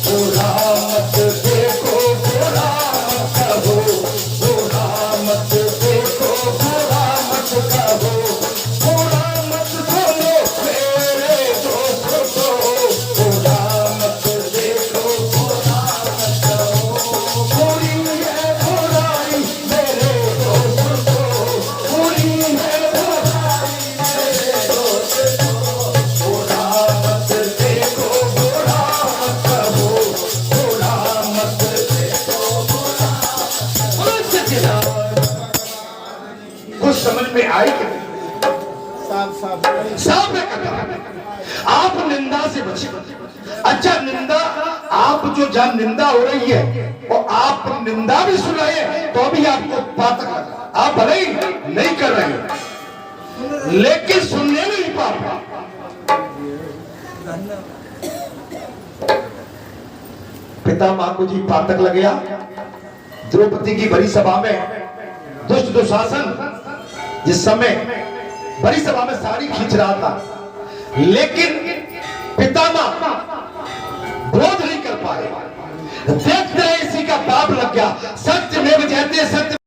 बुरा मत देखो, बुरा मत कहो, बुरा मत देखो, बुरा मत कहो, बुरा मत सुनो मेरे दोस्तों, बुरा मत देखो, बुरा मत कहो। बुरी है बुराई मेरे दोस्तों, बुरी है बुराई मेरे दोस्तों, बुरा मत देखो, बुरा मत कहो, बुरा मत देखो, बुरा कुछ समझ में आई कि नहीं? साफ है कथा। आप निंदा से बचे। अच्छा निंदा, आप जो जहां निंदा हो रही है और आप निंदा भी सुन रहे हैं तो भी आपको पातक लगा। आप भले ही नहीं कर रहे हैं लेकिन सुनने में ही पाप। पितामह को जी पातक लग गया। द्रौपदी की बड़ी सभा में दुष्ट दुशासन जिस समय बड़ी सभा में साड़ी खींच रहा था, लेकिन पितामह विरोध नहीं कर पाए। देखते रहे इसी का पाप लग गया। सत्य में जयते सत्य